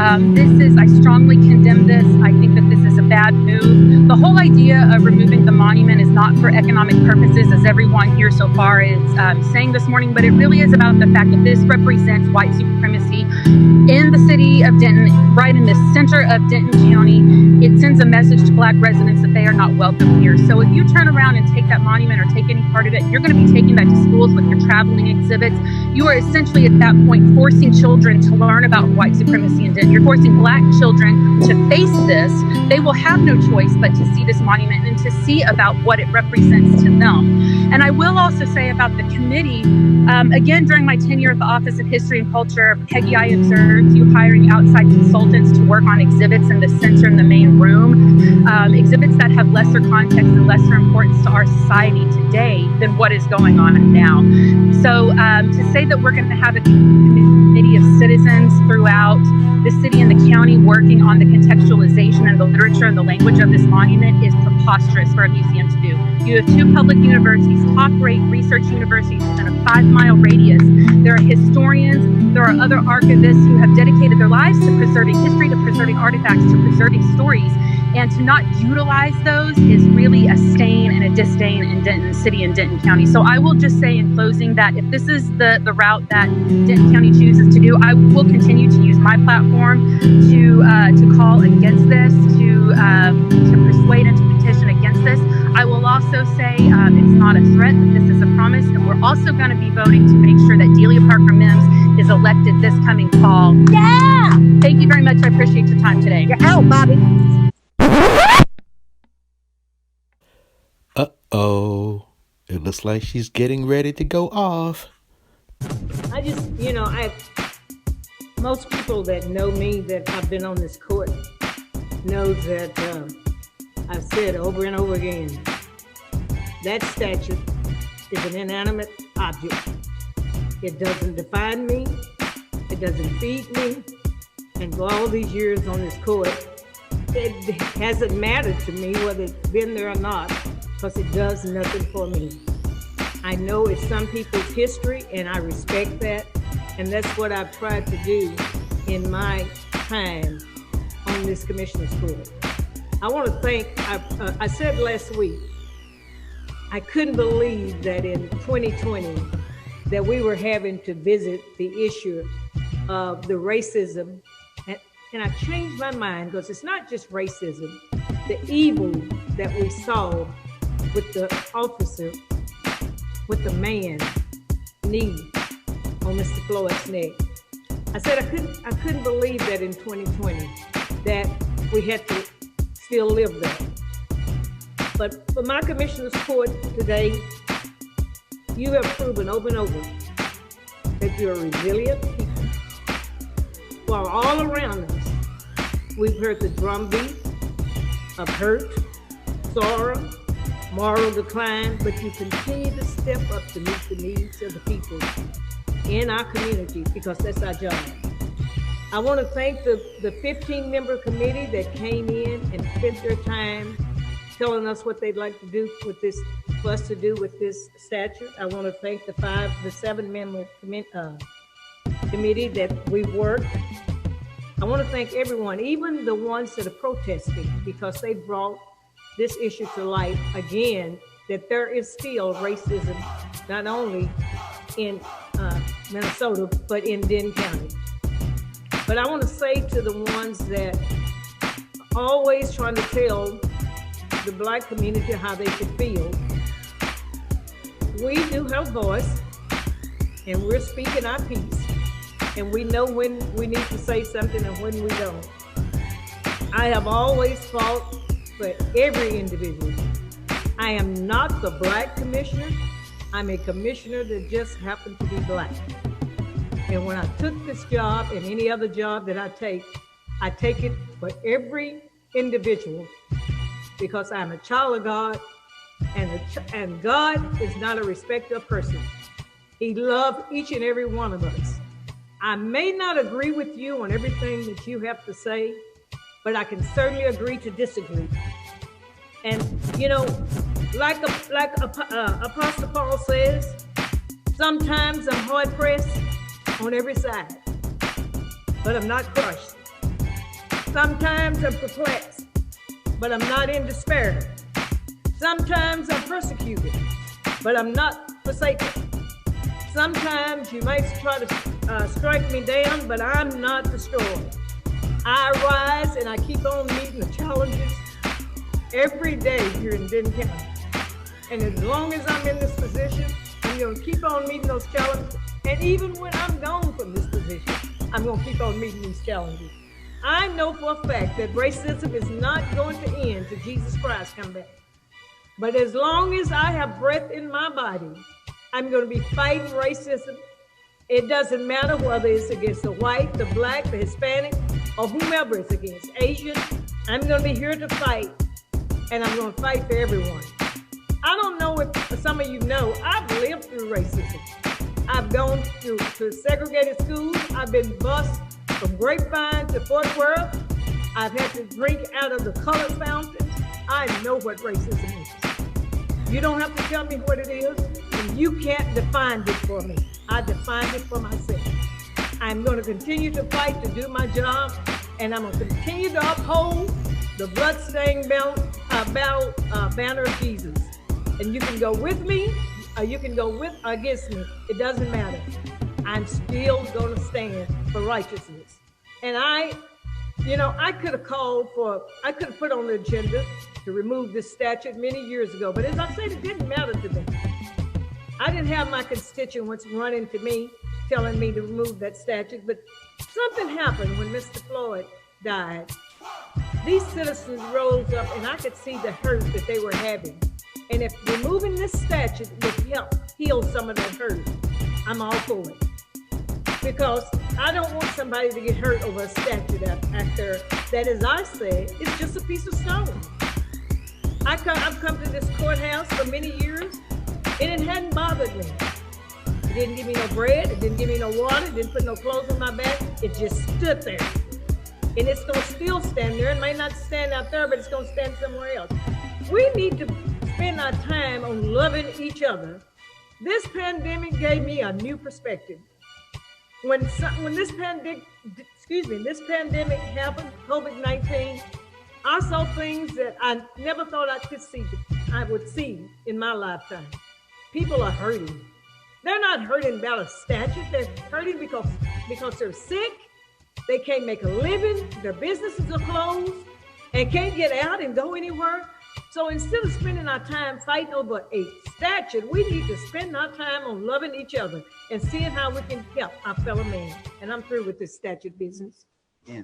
I strongly condemn this. I think that this is a bad move. The whole idea of removing the monument is not for economic purposes, as everyone here so far is saying this morning, but it really is about the fact that this represents white supremacy in the city of Denton, right in the center of Denton County. It sends a message to Black residents that they are not welcome here. So if you turn around and take that monument or take any part of it, you're going to be taking that to schools with your traveling exhibits. You are essentially at that point forcing children to learn about white supremacy in Denton. You're forcing Black children to face this. They will have no choice but to see this monument and to see about what it represents to them. And I will also say about the committee, again, during my tenure at the Office of History and Culture, Peggy, I observed you hiring outside consultants to work on exhibits in the center in the main room, exhibits that have lesser context and lesser importance to our society today than what is going on now. So to say that we're going to have a committee of citizens throughout the city and the county working on the contextualization and the literature and the language of this monument is preposterous for a museum to do. You have two public universities, top-rate research universities within a 5-mile radius. There are historians, there are other archivists who have dedicated their lives to preserving history, to preserving artifacts, to preserving stories. And to not utilize those is really a stain and a disdain in Denton City and Denton County. So I will just say in closing that if this is the route that Denton County chooses to do, I will continue to use my platform to call against this, to persuade and to petition against this. I will also say it's not a threat, that this is a promise, and we're also going to be voting to make sure that Delia Parker-Mims is elected this coming fall. Yeah! Thank you very much. I appreciate your time today. You're out, Bobbie. Uh-oh. It looks like she's getting ready to go off. I just, most people that know me, that I've been on this court, knows that I've said over and over again, that statue is an inanimate object. It doesn't define me. It doesn't feed me. And for all these years on this court, it hasn't mattered to me whether it's been there or not, because it does nothing for me. I know it's some people's history, and I respect that, and that's what I've tried to do in my time on this commissioner's court. I want to thank, I said last week, I couldn't believe that in 2020 that we were having to visit the issue of the racism, and I changed my mind, because it's not just racism, the evil that we saw with the officer, with the man knee on Mr. Floyd's neck. I said I couldn't believe that in 2020 that we had to still live that. But for my commissioner's court today, you have proven over and over that you're a resilient people. While all around us, we've heard the drumbeat of hurt, sorrow, moral decline, but you continue to step up to meet the needs of the people in our community, because that's our job. I want to thank the 15-member committee that came in and spent their time telling us what they'd like to do with this, for us to do with this statute. I want to thank the 7-member committee that we've worked. I want to thank everyone, even the ones that are protesting, because they brought this issue to light again, that there is still racism, not only in Minnesota, but in Denton County. But I want to say to the ones that are always trying to tell the Black community how they should feel, we do have a voice, and we're speaking our piece, and we know when we need to say something and when we don't. I have always fought for every individual. I am not the Black commissioner. I'm a commissioner that just happened to be Black. And when I took this job and any other job that I take it for every individual, because I'm a child of God, and God is not a respecter of persons. He loves each and every one of us. I may not agree with you on everything that you have to say, but I can certainly agree to disagree. And like Apostle Paul says, sometimes I'm hard pressed on every side, but I'm not crushed. Sometimes I'm perplexed, but I'm not in despair. Sometimes I'm persecuted, but I'm not forsaken. Sometimes you might try to strike me down, but I'm not destroyed. I rise and I keep on meeting the challenges every day here in Denton County. And as long as I'm in this position, I'm going to keep on meeting those challenges. And even when I'm gone from this position, I'm going to keep on meeting these challenges. I know for a fact that racism is not going to end till Jesus Christ comes back. But as long as I have breath in my body, I'm going to be fighting racism. It doesn't matter whether it's against the white, the black, the Hispanic, or whomever it's against, Asian. I'm going to be here to fight, and I'm going to fight for everyone. I don't know if some of you know, I've lived through racism. I've gone to segregated schools. I've been bused from Grapevine to Fort Worth. I've had to drink out of the colored fountains. I know what racism is. You don't have to tell me what it is, and you can't define it for me. I defined it for myself. I'm going to continue to fight to do my job, and I'm going to continue to uphold the bloodstained banner of Jesus. And you can go with me, or you can go against me. It doesn't matter. I'm still going to stand for righteousness. And I could have put on the agenda to remove this statute many years ago. But as I said, it didn't matter to me. I didn't have my constituents running to me, telling me to remove that statute. But something happened when Mr. Floyd died. These citizens rose up, and I could see the hurt that they were having. And if removing this statute would help heal some of that hurt, I'm all for it. Because I don't want somebody to get hurt over a statute after that, as I said, it's just a piece of stone. I've come to this courthouse for many years, and it hadn't bothered me. It didn't give me no bread, it didn't give me no water, it didn't put no clothes on my back. It just stood there. And it's gonna still stand there. It might not stand out there, but it's gonna stand somewhere else. We need to spend our time on loving each other. This pandemic gave me a new perspective. When this pandemic happened, COVID-19, I saw things that I never thought I would see in my lifetime. People are hurting. They're not hurting about a statute. They're hurting because they're sick. They can't make a living. Their businesses are closed and can't get out and go anywhere. So instead of spending our time fighting over a statute, we need to spend our time on loving each other and seeing how we can help our fellow man. And I'm through with this statute business. Yeah.